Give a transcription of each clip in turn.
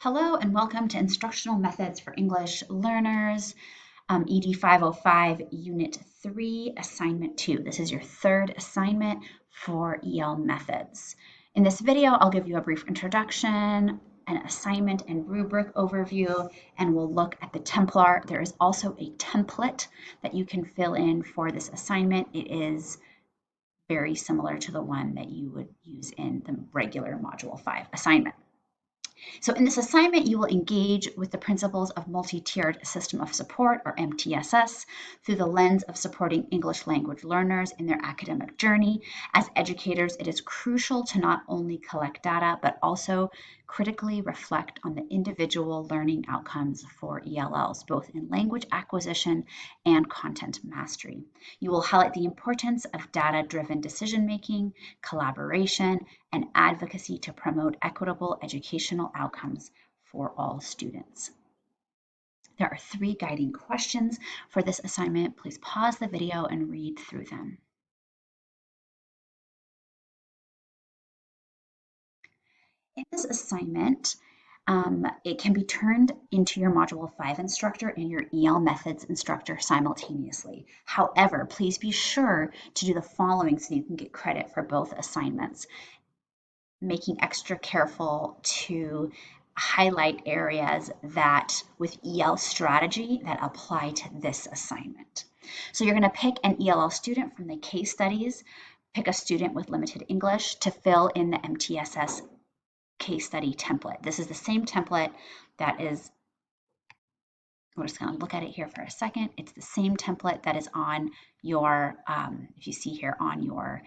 Hello and welcome to Instructional Methods for English Learners, ED 505, Unit 3, Assignment 2. This is your third assignment for EL Methods. In this video, I'll give you a brief introduction, an assignment and rubric overview, and we'll look at the Templar. There is also a template that you can fill in for this assignment. It is very similar to the one that you would use in the regular Module 5 assignment. So in this assignment, you will engage with the principles of multi-tiered system of support, or MTSS, through the lens of supporting English language learners in their academic journey. As educators, it is crucial to not only collect data, but also critically reflect on the individual learning outcomes for ELLs, both in language acquisition and content mastery. You will highlight the importance of data-driven decision-making, collaboration, and advocacy to promote equitable educational outcomes for all students. There are 3 guiding questions for this assignment. Please pause the video and read through them. In this assignment, it can be turned into your Module 5 instructor and your EL Methods instructor simultaneously. However, please be sure to do the following so you can get credit for both assignments. Making extra careful to highlight areas that with EL strategy that apply to this assignment. So you're going to pick an ELL student from the case studies, pick a student with limited English to fill in the MTSS case study template. This is the same template that is, we're just going to look at it here for a second. It's the same template that is on your, if you see here, on your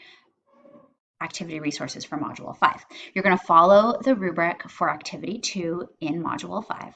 activity resources for Module 5. You're going to follow the rubric for Activity 2 in Module 5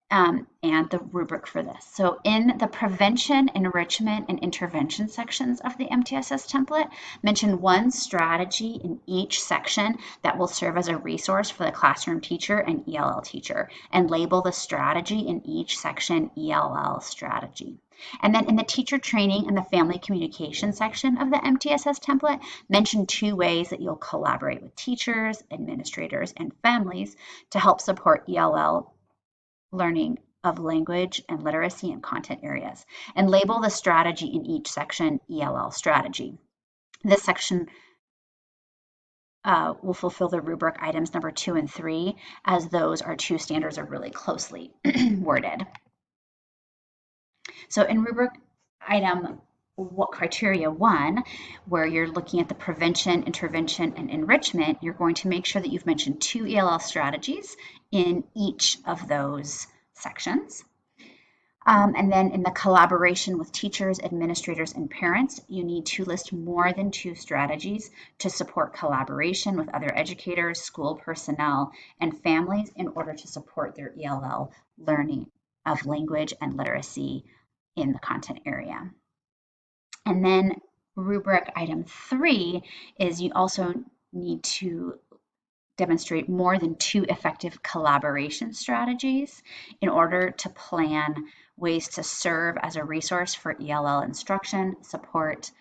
and the rubric for this. So in the prevention, enrichment, and intervention sections of the MTSS template, mention one strategy in each section that will serve as a resource for the classroom teacher and ELL teacher, and label the strategy in each section ELL strategy. And then in the teacher training and the family communication section of the MTSS template, mention 2 ways that you'll collaborate with teachers, administrators, and families to help support ELL learning of language and literacy and content areas, and label the strategy in each section ELL strategy. This section will fulfill the rubric items number 2 and 3, as those are 2 standards are really closely worded. So in rubric item criteria 1, where you're looking at the prevention, intervention, and enrichment, you're going to make sure that you've mentioned 2 ELL strategies in each of those sections. And then in the collaboration with teachers, administrators, and parents, you need to list more than 2 strategies to support collaboration with other educators, school personnel, and families in order to support their ELL learning of language and literacy in the content area. And then rubric item 3 is you also need to demonstrate more than 2 effective collaboration strategies in order to plan ways to serve as a resource for ELL instruction, support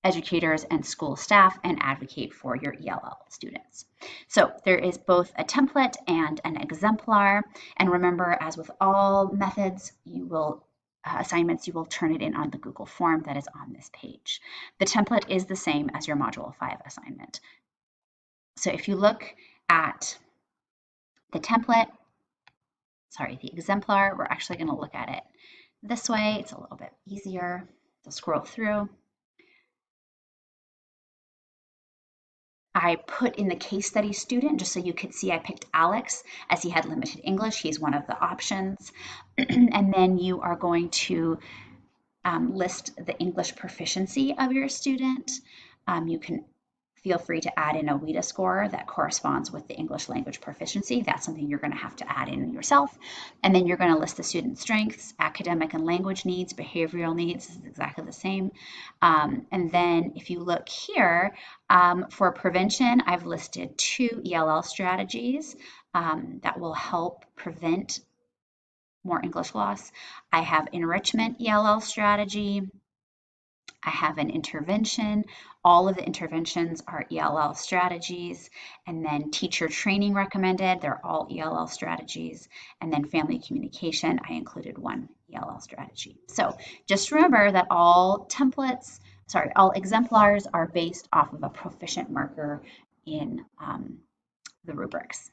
educators and school staff, and advocate for your ELL students. So there is both a template and an exemplar. And remember, as with all methods, you will assignments, you will turn it in on the Google form that is on this page. The template is the same as your Module 5 assignment. So if you look at the template, the exemplar, we're actually going to look at it this way. It's a little bit easier to scroll through. I put in the case study student just so you could see I picked Alex as he had limited English. He's one of the options. And then you are going to list the English proficiency of your student. You can feel free to add in a WIDA score that corresponds with the English language proficiency. That's something you're going to have to add in yourself. And then you're going to list the student strengths, academic and language needs, behavioral needs. This is exactly the same. And then if you look here, for prevention, I've listed 2 ELL strategies that will help prevent more English loss. I have enrichment ELL strategy, I have an intervention. All of the interventions are ELL strategies. And then teacher training recommended, they're all ELL strategies. And then family communication, I included one ELL strategy. So just remember that all exemplars are based off of a proficient marker in the rubrics.